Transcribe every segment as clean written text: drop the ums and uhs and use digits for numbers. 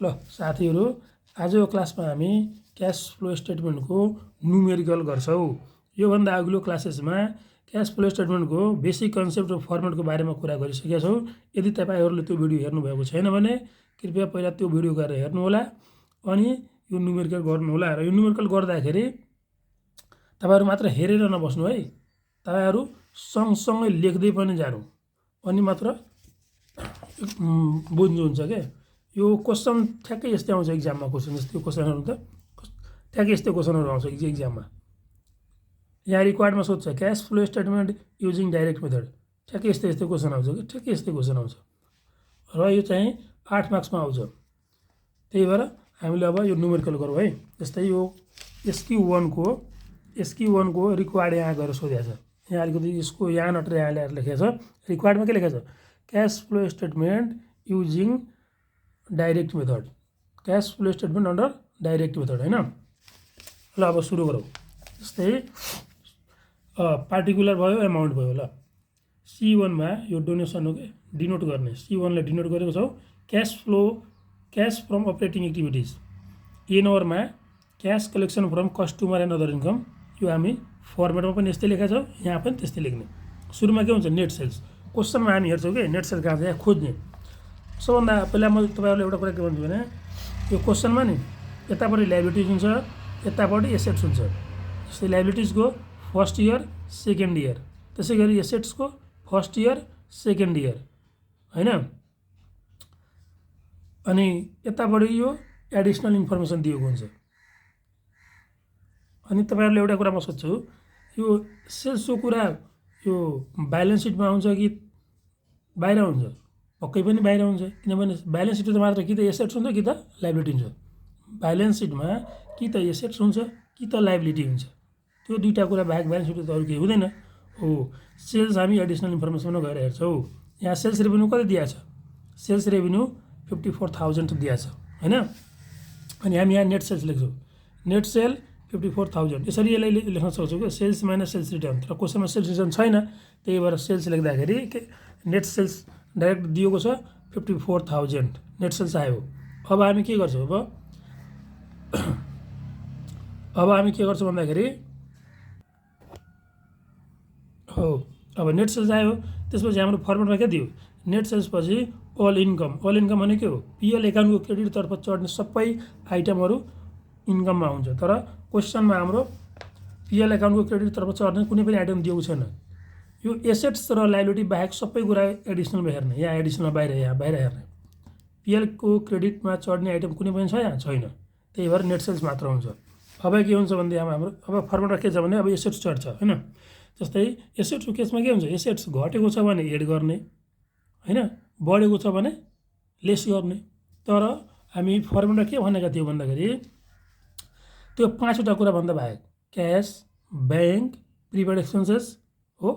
ल साथीहरू, आजको क्लासमा हामी क्यास फ्लो स्टेटमेन्टको न्युमेरिकल गर्छौँ। योभन्दा अघिल्लो क्लासेसमा क्यास फ्लो स्टेटमेन्टको बेसिक कन्सेप्ट र फर्मेटको बारेमा कुरा गरिसकेका छौँ। यदि तपाईँहरूले त्यो भिडियो हेर्नुभएको छैन भने कृपया पहिला त्यो भिडियो गरेर हेर्नुहोला अनि यो न्युमेरिकल गर्नुहोला। र यो न्युमेरिकल गर्दाखेरि तपाईँहरू मात्र हेरेर नबस्नु है, तपाईँहरू सँगसँगै लेख्दै पनि जानु अनि मात्र बुझ्नुहुन्छ क्या। यो क्वेसन ठ्याक्कै यस्तै आउँछ इक्जाममा। क्वेसन यस्तो क्वेसनहरू त ठ्याक्कै यस्तै क्वेसनहरू आउँछ इक्जाममा। यहाँ रिक्वायर्डमा सोध्छ cash flow statement using direct method, ठ्याक्कै यस्तै क्वेसन आउँछ कि ठ्याक्कै यस्तै क्वेसन आउँछ र यो चाहिँ 8 मार्क्समा आउँछ। त्यही भएर हामीले अब यो न्युमेरिकल गरौँ है। जस्तै यो SQ1 को रिक्वायर्ड यहाँ गएर सोधेको छ। यहाँ अलिकति यसको यहाँ नटर यहाँ ल्याएर लेखेको छ। रिक्वायर्डमा के लेखेको छ? Cash flow statement using direct method, cash flow statement under direct method होइन। ल अब सुरु गरौँ। जस्तै पार्टिकुलर भयो, एमाउन्ट भयो। ल C1 मा यो डोनेसन हो कि डिनोट गर्ने, C1 लाई डिनोट गरेको छौँ cash from operating activities. A नम्बरमा cash collection from customer and other income. यो हामी फर्मेटमा पनि यस्तै लेखेका छौँ, यहाँ पनि त्यस्तै लेख्ने। सुरुमा के हुन्छ? Net sales. क्वेसनमा हामी हेर्छौँ कि नेट सेल्स कहाँ छ खोज्ने। सबभन्दा पहिला म तपाईँहरूलाई एउटा कुरा के भन्छु भने यो क्वेसनमा नि यतापट्टि लाइबिलिटिज हुन्छ, यतापट्टि एसेट्स हुन्छ। जस्तै लाइबिलिटिजको फर्स्ट इयर सेकेन्ड इयर, त्यसै गरी एसेट्सको फर्स्ट इयर सेकेन्ड इयर होइन। अनि यतापट्टि यो एडिसनल इन्फर्मेसन दिएको हुन्छ। अनि तपाईँहरूले एउटा कुरा म सोध्छु, यो सेल्सको कुरा यो ब्यालेन्स सिटमा आउँछ कि बाहिर हुन्छ? पक्कै पनि बाहिर हुन्छ, किनभने ब्यालेन्स सिटमा मात्र कि त एसेट्स हुन्छ कि त लाइबिलिटी हुन्छ। ब्यालेन्स सिटमा कि त एसेट्स हुन्छ कि त लाइबिलिटी हुन्छ। त्यो दुईवटा कुरा बाहेक ब्यालेन्स सिट त अरू केही हुँदैन हो। सेल्स हामी एडिसनल इन्फर्मेसनमा गएर हेर्छौँ। यहाँ सेल्स रेभेन्यू कति दिएको छ? सेल्स रेभेन्यू 54,000 दिएको छ होइन। अनि हामी यहाँ नेट सेल्स लेख्छौँ, नेट सेल 54,000। यसरी यसलाई लेख्न सक्छौँ कि सेल्स माइनस सेल्स रिटर्न। तर क्वेसनमा सेल्स रिटर्न छैन, त्यही भएर सेल्स लेख्दाखेरि नेट सेल्स डाइरेक्ट दिएको छ 54,000 नेट सेल्स आयो। अब हामी के गर्छौँ? अब हामी के गर्छौँ भन्दाखेरि हो अब नेट सेल्स आयो, त्यसपछि हाम्रो फर्मेटमा के दियो? नेट सेल्स पछि अल इन्कम। अल इन्कम भने के हो? पिएल एकाउन्टको क्रेडिटतर्फ चढ्ने सबै आइटमहरू इन्कममा हुन्छ। तर क्वेसनमा हाम्रो पिएल एकाउन्टको क्रेडिटतर्फ चढ्ने कुनै पनि आइटम दिएको छैन। यो एसेट्स र लाइबिलिटी बाहेक सबै कुरा एडिसनलमा हेर्ने, यहाँ एडिसनल बाहिर, यहाँ बाहिर हेर्ने। पिएलको क्रेडिटमा चढ्ने आइटम कुनै पनि छ यहाँ? छैन। त्यही भएर नेट सेल्स मात्र हुन्छ। अब के हुन्छ भने हाम्रो अब फर्मेटमा के छ भने अब एसेट्स चढ्छ होइन। जस्तै एसेट्सको केसमा के हुन्छ? एसेट्स घटेको छ भने एड गर्ने होइन, बढेको छ भने लेस गर्ने। तर हामी फर्मेटमा के भनेका थियौँ भन्दाखेरि त्यो 5वटा कुरा भन्दा बाहेक क्यास, ब्याङ्क, प्रिपेड एक्सपेन्सेस हो,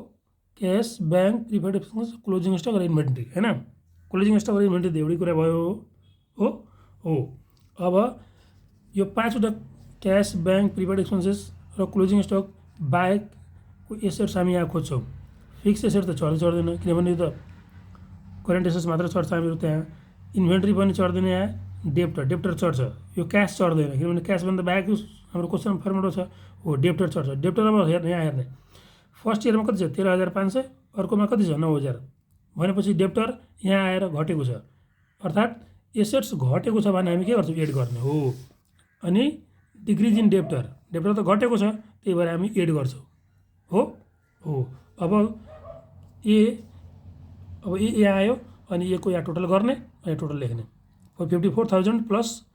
cash, bank, prepaid expenses, closing stock र इन्भेन्ट्री होइन। क्लोजिङ स्टक र इन्भेन्ट्री त एउटै कुरा भयो हो। अब यो 5वटा क्यास, ब्याङ्क, प्रिपेड एक्सपेन्सेस र क्लोजिङ स्टक बाहेकको एसेट्स हामी यहाँ खोज्छौँ। फिक्स एसेट त चढ्दैन, किनभने यो त करेन्ट एसेट्स मात्र चढ्छ हामीहरू त्यहाँ। इन्भेन्ट्री पनि चढ्दैन, यहाँ डेप्टर चढ्छ। यो क्यास चढ्दैन, किनभने क्यासभन्दा बाहेक हाम्रो क्वेसन फर्मेटमा छ हो डेप्टर चढ्छ। डेप्टर अब हेर्ने यहाँ हेर्ने फर्स्ट इयरमा कति छ? 13,500, अर्कोमा कति छ? 9,000। भनेपछि डेप्टर यहाँ आएर घटेको छ, अर्थात् एसेट्स घटेको छ भने हामी के गर्छौँ? एड गर्ने हो। अनि डिक्रिज इन डेप्टर त घटेको छ, त्यही भएर हामी एड गर्छौँ हो। अब ए यहाँ आयो अनि ए को यहाँ टोटल गर्ने, यहाँ टोटल लेख्ने। 54,000 प्लस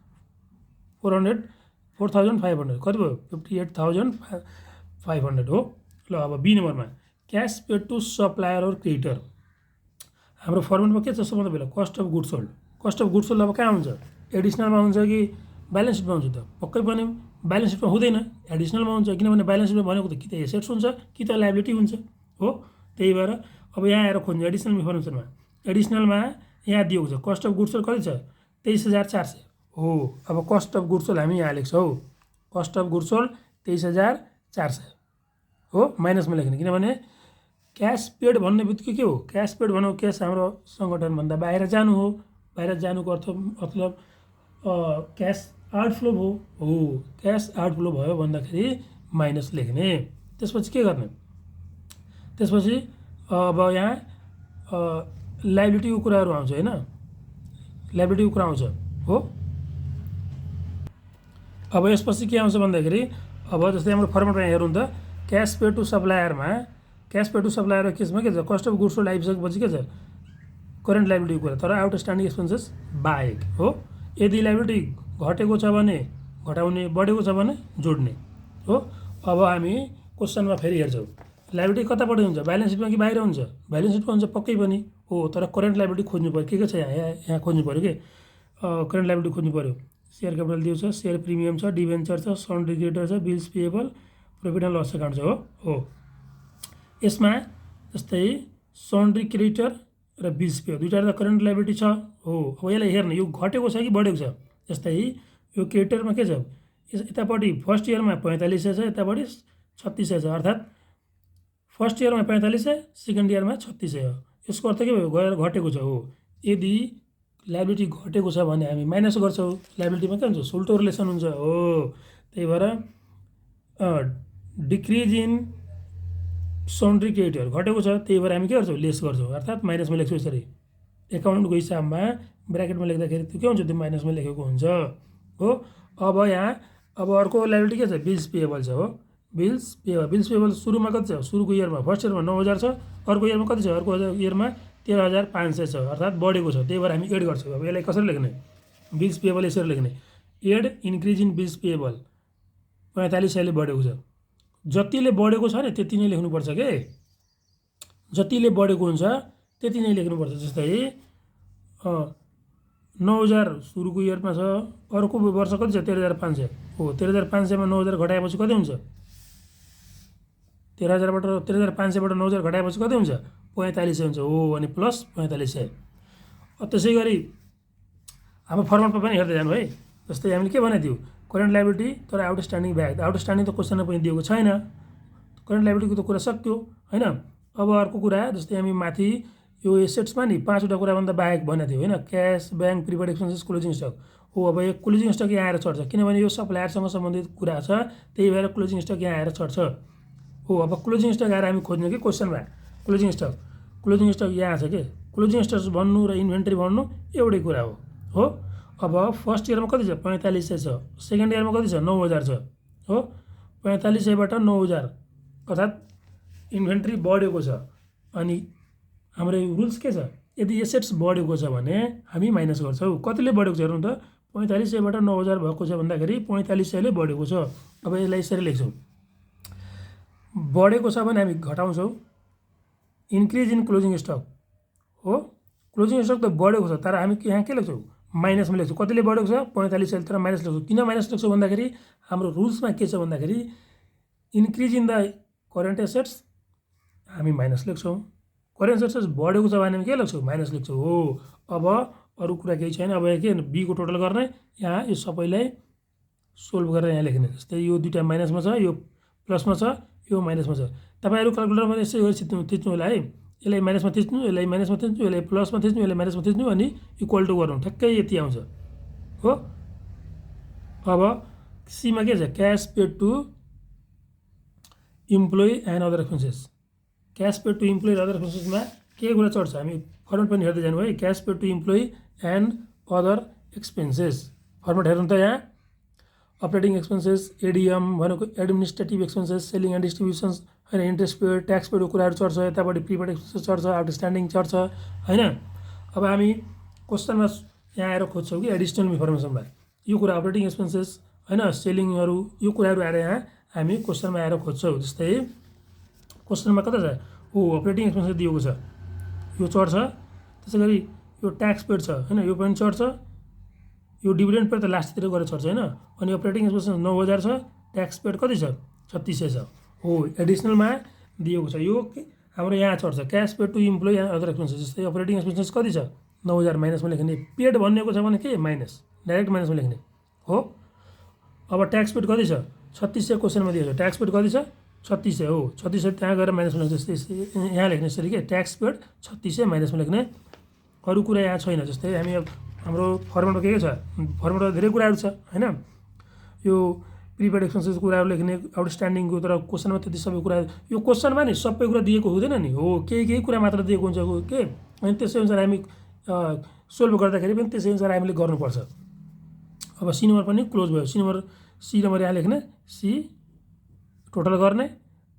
4,500 कति भयो? 58,500 हो। ल अब बी नम्बरमा क्यास पेड टु सप्लायर और क्रेडिटर। हाम्रो फर्मेटमा के छ? सबभन्दा पहिला cost of goods sold. Cost of goods sold अब कहाँ हुन्छ? एडिसनलमा हुन्छ कि ब्यालेन्स सिटमा हुन्छ? त पक्कै पनि ब्यालेन्स सिटमा हुँदैन, एडिसनलमा हुन्छ। किनभने ब्यालेन्स सिटमा भनेको त कि त एसेट्स हुन्छ कि त लाइबिलिटी हुन्छ हो। त्यही भएर अब यहाँ आएर खोज्ने एडिसनल इन्फर्मेसनमा। एडिसनलमा यहाँ दिएको छ कस्ट अफ गुड्स सोल्ड कति छ? 23,400 हो। अब कस्ट अफ गुड्स सोल्ड हामी यहाँ लेख्छौँ, कस्ट अफ गुड्स सोल्ड 23,400 हो, माइनसमा लेख्ने। किनभने क्यास पेड भन्ने बित्तिकै के हो? क्यास पेड भनेको क्यास हाम्रो सङ्गठनभन्दा बाहिर जानु हो। बाहिर जानुको अर्थ मतलब क्यास आउटफ्लो भयो हो क्यास आउटफ्लो भयो भन्दाखेरि माइनस लेख्ने। त्यसपछि के गर्ने, त्यसपछि अब यहाँ लाइबिलिटीको कुराहरू आउँछ होइन, लाइबिलिटीको कुरा आउँछ हो। अब यसपछि के आउँछ भन्दाखेरि अब जस्तै हाम्रो फर्मेटमा हेरौँ त क्यास पे टु सप्लायरमा, क्यास पे टु सप्लायर केसमा के छ, कस्ट अफ गुड्स सोल्ड आइसकेपछि के छ करेन्ट लाइबिलिटीको कुरा, तर आउटस्ट्यान्डिङ एक्सपेन्सेस बाहेक हो। यदि लाइबिलिटी घटेको छ भने घटाउने, बढेको छ भने जोड्ने हो। अब हामी क्वेसनमा फेरि हेर्छौँ लाइबिलिटी कतापट्टि हुन्छ, ब्यालेन्स सिटमा कि बाहिर हुन्छ, ब्यालेन्स सिटमा हुन्छ पक्कै पनि हो, तर करेन्ट लाइबिलिटी खोज्नु पऱ्यो। के छ यहाँ खोज्नु पऱ्यो कि करेन्ट लाइबिलिटी खोज्नु पऱ्यो। सेयर क्यापिटल दिएको छ, सेयर प्रिमियम छ, डिभेन्चर छ, सन्ड्री क्रेडिटर छ, bills payable, profit and loss account छ हो। यसमा जस्तै सन्ड्री क्रेडिटर र बिल्स पेएबल दुईवटा त करेन्ट लाइबिलिटी छ हो। अब यसलाई हेर्नु यो घटेको छ कि बढेको छ। जस्तै यो क्रेडिटरमा के छ, यतापट्टि फर्स्ट इयरमा 4500 छ, यतापट्टि 3600 छ, अर्थात् फर्स्ट इयरमा 4500, सेकेन्ड इयरमा 3600 हो। यसको अर्थ के भयो, गएर घटेको छ हो। यदि लाइबिलिटी घटेको छ भने हामी माइनस गर्छौँ, लाइबिलिटीमा के हुन्छ सुल्टो रिलेसन हुन्छ हो। त्यही भएर डिक्रिज इन सन्ड्री क्रेडिटर घटेको छ, त्यही भएर हामी के गर्छौँ लेस गर्छौँ, अर्थात् माइनसमा लेख्छौँ। यसरी एकाउन्टको हिसाबमा ब्राकेटमा लेख्दाखेरि त्यो के हुन्छ, त्यो माइनसमा लेखेको हुन्छ हो। अब यहाँ अब अर्को लाइबिलिटी के छ, बिल्स पेएबल छ हो। बिल्स पेएबल, बिल्स पेएबल सुरुमा कति छ, सुरुको इयरमा फर्स्ट इयरमा 9000 छ, अर्को इयरमा कति छ, अर्को इयरमा 13500 छ, अर्थात् बढेको छ, त्यही भएर हामी एड गर्छौँ। अब यसलाई कसरी लेख्ने, बिल्स पेएबल यसरी लेख्ने, add increase in bills payable 4500 ले बढेको छ। जतिले बढेको छ नि त्यति नै लेख्नुपर्छ के, जतिले बढेको हुन्छ त्यति नै लेख्नुपर्छ। जस्तै 9000 सुरुको इयरमा छ, अर्को वर्ष कति छ 13500 हो। 13500 मा 9000 घटाएपछि कति हुन्छ, 13500बाट 9000 घटाएपछि कति हुन्छ, 4500 हुन्छ हो, अनि प्लस 4500। त्यसै गरी हाम्रो फर्मेटमा पनि हेर्दै जानु है। जस्तै हामीले के भनेको थियो, करेन्ट लाइबिलिटी तर आउटस्ट्यान्डिङ ब्याक, आउटस्ट्यान्डिङ त क्वेसनमा पनि दिएको छैन, करेन्ट लाइबिलिटीको त कुरा सक्यो होइन। अब अर्को कुरा जस्तै हामी माथि यो एसेट्समा नि 5वटा कुराभन्दा बाहेक भनेको थियो होइन, cash, bank, prepaid expenses, closing stock हो। अब यो क्लोजिङ स्टक यहाँ आएर चढ्छ, किनभने यो सप्लायरसँग सम्बन्धित कुरा छ, त्यही भएर क्लोजिङ स्टक यहाँ आएर चढ्छ हो। अब क्लोजिङ स्टक आएर हामी खोज्ने कि क्वेसनमा, क्लोजिङ स्टक यहाँ छ कि, क्लोजिङ स्टक भन्नु र इन्भेन्ट्री भन्नु एउटै कुरा हो। अब फर्स्ट इयरमा कति छ, 4500 छ, सेकेन्ड इयरमा कति छ, 9000 छ हो। 4500बाट 9000 अर्थात् इन्भेन्ट्री बढेको छ। अनि हाम्रो रुल्स के छ, यदि एसेट्स बढेको छ भने हामी माइनस गर्छौँ। कतिले बढेको छ हेर्नु त, 4500बाट 9000 भएको छ भन्दाखेरि 4500 ले बढेको छ। अब यसलाई यसरी लेख्छौँ, बढेको छ भने हामी घटाउँछौँ, इन्क्रिज इन क्लोजिङ स्टक हो। क्लोजिङ स्टक त बढेको छ, तर हामी यहाँ के लेख्छौँ, माइनसमा लेख्छौँ। कतिले बढेको छ, 4500, तर माइनस लेख्छौँ। किन माइनस लेख्छौँ भन्दाखेरि हाम्रो रुल्समा के छ भन्दाखेरि increase in the current assets हामी माइनस लेख्छौँ, करेन्ट एसेट्स बढेको छ भने हामी के लेख्छौँ, माइनस लेख्छौँ हो। अब अरू कुरा केही छैन। अब के बीको टोटल गर्ने, यहाँ यो सबैलाई सोल्भ गरेर यहाँ लेख्ने। जस्तै यो दुईवटा माइनसमा छ, यो प्लसमा छ, यो माइनसमा छ। तपाईँहरू क्यालकुलेटरमा यसै गरी थिच्नु होला है, यसलाई माइनसमा थिच्नु, यसलाई माइनसमा थिच्नु, यसलाई प्लसमा थिच्नु, यसलाई माइनसमा थिच्नु, अनि इक्वल टु गर्नु, ठ्याक्कै यति आउँछ हो। अब सीमा के छ, cash paid to employee and other expenses. Cash paid to employee other एक्सपेन्सेसमा के कुरा चढ्छ, हामी फर्मेट पनि हेर्दै जानु है। Cash paid to employee and other expenses format हेर्नु त, यहाँ अपरेटिङ एक्सपेन्सेस, एडिएम भनेको administrative expenses, selling and distributions होइन, इन्ट्रेस्ट पेड, ट्याक्स पेडको कुराहरू चढ्छ, यतापट्टि प्रिपेड एक्सपेन्सेस चढ्छ, आउटस्ट्यान्डिङ चढ्छ होइन। अब हामी क्वेसनमा यहाँ आएर खोज्छौँ कि एडिसनल इन्फर्मेसनमा यो कुरा अपरेटिङ एक्सपेन्सेस होइन, सेलिङहरू, यो कुराहरू आएर यहाँ हामी क्वेसनमा आएर खोज्छौँ। जस्तै क्वेसनमा कता छ, अपरेटिङ एक्सपेन्सेस दिएको छ, यो चढ्छ। त्यसै गरी यो ट्याक्स पेड छ होइन, यो पनि चढ्छ। यो डिभिडेन्ड पेड त लास्टतिर गएर चढ्छ होइन। अनि अपरेटिङ एक्सपेन्सेस 9000 छ, ट्याक्स पेड कति छ, 3600 छ हो। एडिसनलमा दिएको छ, यो हाम्रो यहाँ चढ्छ, cash paid to employee and other expenses. जस्तै अपरेटिङ एक्सपेन्सेस कति छ, 9000, माइनसमा लेख्ने। पेड भनिएको छ भने के, माइनस, डाइरेक्ट माइनसमा लेख्ने हो। अब ट्याक्स पेड कति छ, 3600 क्वेसनमा दिएको छ, ट्याक्स पेड कति छ, 3600 हो। 3600 त्यहाँ गएर माइनसमा लेख्ने, जस्तै यहाँ लेख्ने यसरी के, ट्याक्स पेड 3600 माइनसमा लेख्ने। अरू कुरा यहाँ छैन। जस्तै हामी अब हाम्रो फर्मेटमा के छ, फर्मेटमा धेरै कुराहरू छ हैन। यो प्रिपेड एक्सपेन्सेस कुराहरू लेख्ने, आउटस्ट्यान्डिङको, तर क्वेसनमा त्यति सबै कुरा, यो क्वेसनमा नि सबै कुरा दिएको हुँदैन नि, हो केही कुरा मात्र दिएको हुन्छ के। अनि त्यसै अनुसार हामी सोल्भ गर्दाखेरि पनि त्यसै अनुसार हामीले गर्नुपर्छ। अब सी नम्बर पनि क्लोज भयो। सी नम्बर यहाँ लेख्ने, सी टोटल गर्ने,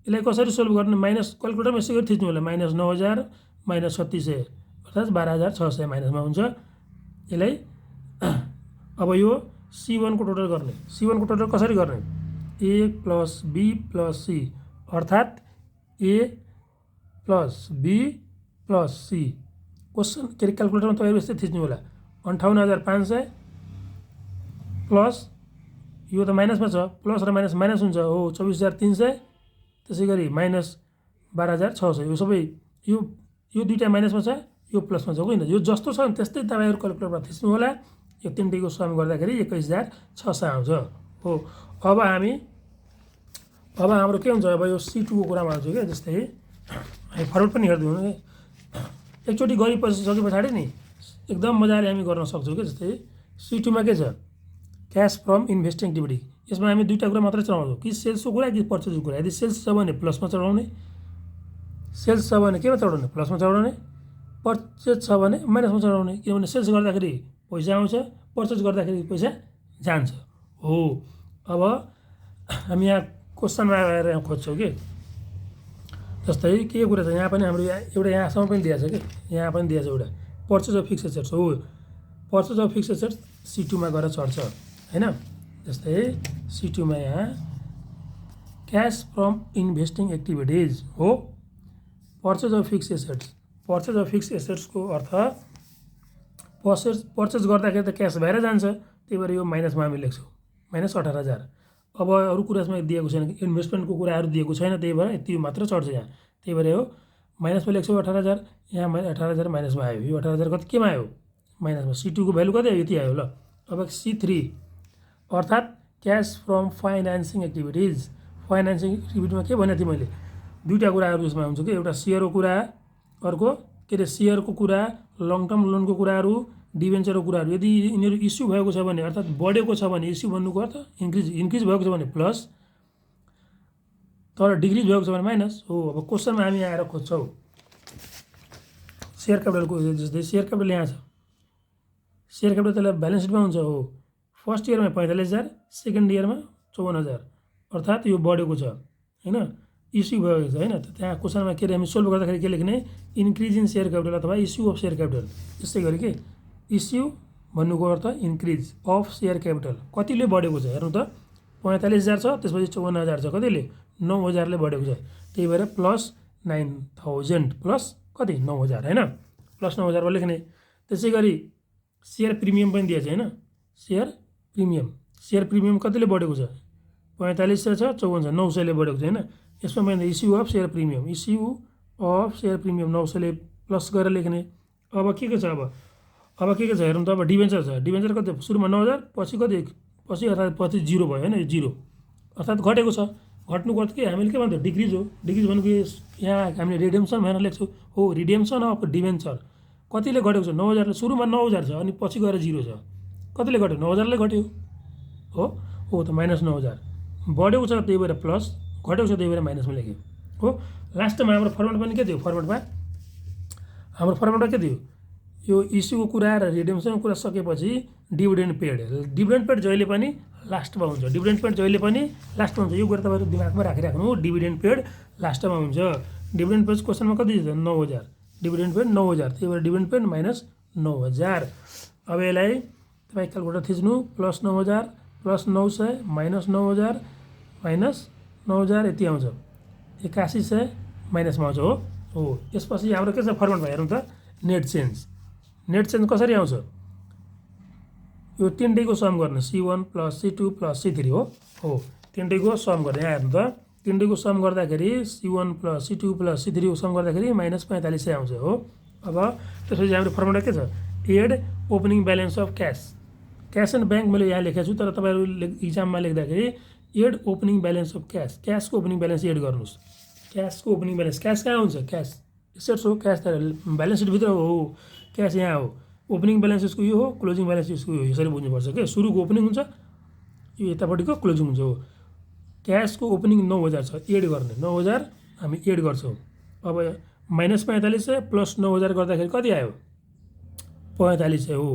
यसलाई कसरी सोल्भ गर्ने, माइनस क्यालकुलेटरमा यसै गरी थिच्नु होला, -9000 - 3600 अर्थात् 12600 माइनसमा हुन्छ यसलाई। अब यो C1 को टोटल गर्ने, C1 को टोटल कसरी गर्ने, A + B + C अर्थात् A + B + C। क्वेसन के अरे क्यालकुलेटरमा तपाईँहरू यस्तै थिच्नु होला, 58500 प्लस यो त माइनसमा छ, प्लस र माइनस माइनस हुन्छ, हो 24300, त्यसै गरी -12600, यो सबै यो दुईवटा माइनसमा छ, यो प्लसमा छ होइन। यो जस्तो छ त्यस्तै तपाईँहरू क्यालकुलेटरमा थिच्नु होला। यो तिनटैको सम गर्दाखेरि 21600 आउँछ हो। अब हाम्रो के हुन्छ, अब यो C2 को कुरामा आउँछ क्या। जस्तै हामी फर्मेट पनि हेर्दैनौँ कि एकचोटि सके पछाडि नि एकदम मजाले हामी गर्न सक्छौँ क्या। जस्तै C2 मा के छ, क्यास फ्रम इन्भेस्टिङ एक्टिभिटी। यसमा हामी दुईवटा कुरा मात्रै चलाउँछौँ, कि सेल्सको कुरा कि पर्चेजको कुरा। यदि सेल्स छ भने प्लसमा चढाउने, सेल्स छ भने केमा चढाउने, प्लसमा चढाउने, पर्चेज छ भने माइनसमा चढाउने। किनभने सेल्स गर्दाखेरि पैसा आउँछ, पर्चेज गर्दाखेरि पैसा जान्छ हो। अब हामी यहाँ क्वेसनमा आएर यहाँ खोज्छौँ कि जस्तै के कुरा छ, यहाँ पनि हाम्रो एउटा यहाँसम्म पनि दिएको छ कि, यहाँ पनि दिएको छ एउटा पर्चेज अफ फिक्स एसेट्स हो। Purchase of fixed assets C2 मा गएर चढ्छ हैन। जस्तै C2 मा यहाँ क्यास फ्रम इन्भेस्टिङ एक्टिभिटिज हो, purchase of fixed assets. Purchase of fixed एसेट्सको अर्थ पर्चेज गर्दाखेरि त क्यास भएर जान्छ, त्यही भएर यो माइनसमा हामी लेख्छौँ, -18000। अब अरू कुरामा दिएको छैन, इन्भेस्टमेन्टको कुराहरू दिएको छैन, त्यही भएर यति मात्र चढ्छ यहाँ। त्यही भएर यो माइनसमा लेख्छौँ 18000, यहाँ 18000 माइनसमा आयो। यो 18000 कति केमा आयो, माइनसमा। C2 को भ्यालु कति आयो, यति आयो ल। अब C3 अर्थात् cash from financing activities. Financing एक्टिभिटीमा के भनेको थिएँ मैले, दुईवटा कुराहरू यसमा हुन्छ कि, एउटा सेयरको कुरा, अर्को के अरे सेयरको कुरा, लङ टर्म लोनको कुराहरू, डिभेन्चरको कुराहरू। यदि यिनीहरू इस्यु भएको छ भने अर्थात् बढेको छ भने, इस्यु भन्नुको अर्थ इन्क्रिज भएको छ भने प्लस, तर डिक्रिज भएको छ भने माइनस हो। अब क्वेसनमा हामी आएर खोज्छौँ सेयर क्यापिटलको। जस्तै सेयर क्यापिटल यहाँ छ, सेयर क्यापिटल त्यसलाई ब्यालेन्स सिटमा हुन्छ हो। फर्स्ट इयरमा 45000, सेकेन्ड इयरमा 54000 अर्थात् यो बढेको छ हैन, इस्यु भएको छ हैन। त्यहाँ क्वेसनमा के अरे हामी सोल्भ गर्दाखेरि के लेख्ने, इन्क्रिज इन सेयर क्यापिटल अथवा इस्यु अफ सेयर क्यापिटल। यसै गरी के इस्यु भन्नुको अर्थ इन्क्रिज अफ सेयर क्यापिटल। कतिले बढेको छ हेर्नु त, 45000 छ, त्यसपछि 54000 छ, कतिले 9000 ले बढेको छ। त्यही भएर +9000 प्लस कति 9000 हैन, +9000 लेख्ने। त्यसै गरी सेयर प्रिमियम पनि दिएको छ हैन, सेयर प्रिमियम कतिले बढेको छ, 4500 छ, 5400 ले बढेको छ हैन। यसमा पनि issue of share premium, issue of share premium 900 ले प्लस गरेर लेख्ने। अब के छ, अब के छ हेर्नु त। अब डिभेन्चर छ, डिभेन्चर कति, सुरुमा 9000, पछि कति, पछि अर्थात् पछि 0 भयो हैन, यो 0 अर्थात् घटेको छ। घट्नुको अर्थ के, हामीले के भन्छौँ, डिक्रिज हो। डिक्रिज भनेको यहाँ हामीले रिडेम्सन भनेर लेख्छौँ हो, रिडेम्सन अफ डिभेन्चर। कतिले घटेको छ, 9000 ले, सुरुमा 9000 छ अनि पछि गएर 0 छ, कतिले घट्यो, 9000 ले घट्यो हो त, -9000 बढेको छ त्यही भएर प्लस, घटेको छ त्यही भएर माइनसमा लेख्यो हो। लास्टमा हाम्रो फर्मेट पनि के थियो, हाम्रो फर्मेटमा के थियो, यो इस्युको कुरा र रिडेम्सनको कुरा सकेपछि डिभिडेन्ड पेड। डिभिडेन्ड पेड जहिले पनि लास्टमा हुन्छ, डिभिडेन्ड पेड जहिले पनि लास्टमा हुन्छ। यो कुरा तपाईँहरू दिमागमा राखिराख्नु, डिभिडेन्ड पेड लास्टमा हुन्छ। डिभिडेन्ड पेड क्वेसनमा कति छ, 9000, डिभिडेन्ड पेड 9000, त्यही भएर डिभिडेन्ड पेड -9000। अब यसलाई तपाईँ क्यालकुलेटर थिच्नु, +9000 +900 -9000 -9000 यति आउँछ, 8100 माइनसमा आउँछ हो। यसपछि हाम्रो के छ फर्मेटमा हेर्नु त, नेट चेन्ज। नेट चेन्ज कसरी आउँछ, यो तिनटैको सम गर्ने, C1 + C2 + C3 हो। तिनटैको सम गर्ने, यहाँ हेर्नु त, तिनटैको सम गर्दाखेरि C1 + C2 + C3 को सम गर्दाखेरि -4500 आउँछ हो। अब त्यसपछि हाम्रो फर्मुला के छ, add opening balance of cash and bank मैले यहाँ लेखेको छु, तर तपाईँहरू इक्जाममा लेख्दाखेरि एड ओपनिङ ब्यालेन्स अफ क्यासको ओपनिङ ब्यालेन्स एड गर्नुहोस्। क्यासको ओपनिङ ब्यालेन्स, क्यास कहाँ हुन्छ, क्यास एसेट्स हो, क्यास त ब्यालेन्स सिटभित्र हो, क्यास यहाँ हो। ओपनिङ ब्यालेन्स यसको यो हो, क्लोजिङ ब्यालेन्स यसको यो, यसरी बुझ्नुपर्छ के। सुरुको ओपनिङ हुन्छ, यो यतापट्टिको क्लोजिङ हुन्छ हो। क्यासको ओपनिङ 9,000 छ, एड गर्ने 9,000 हामी एड गर्छौँ। अब -45,000 प्लस 9,000 गर्दाखेरि कति आयो? 45,000 हो।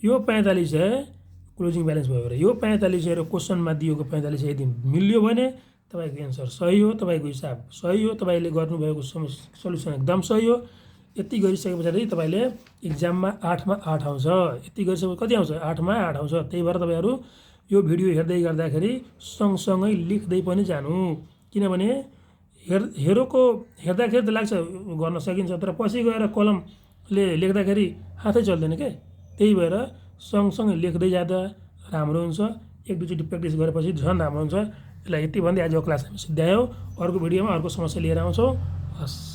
यो 45,000 क्लोजिङ ब्यालेन्स भयो र यो 45,000 क्वेसनमा दिएको 45,000 यदि मिल्यो भने तपाईँको एन्सर सही हो, तपाईँको हिसाब सही हो, तपाईँले गर्नुभएको सल्युसन एकदम सही हो। यति गरिसके पछाडि तपाईँले इक्जाममा 8मा 8 आउँछ। यति गरिसके कति आउँछ? 8मा 8 आउँछ। त्यही भएर तपाईँहरू यो भिडियो हेर्दै गर्दाखेरि सँगसँगै लेख्दै पनि जानु, किनभने हेर्दाखेरि त लाग्छ गर्न सकिन्छ, तर पछि गएर कलमले लेख्दाखेरि हातै चल्दैन के। त्यही भएर सँगसँगै लेख्दै जाँदा राम्रो हुन्छ। एक दुईचोटि प्र्याक्टिस गरेपछि झन् राम्रो हुन्छ। यसलाई यति भन्दै आजको क्लास हामी सिद्ध्यायौँ। अर्को भिडियोमा अर्को समस्या लिएर आउँछौँ। हस्।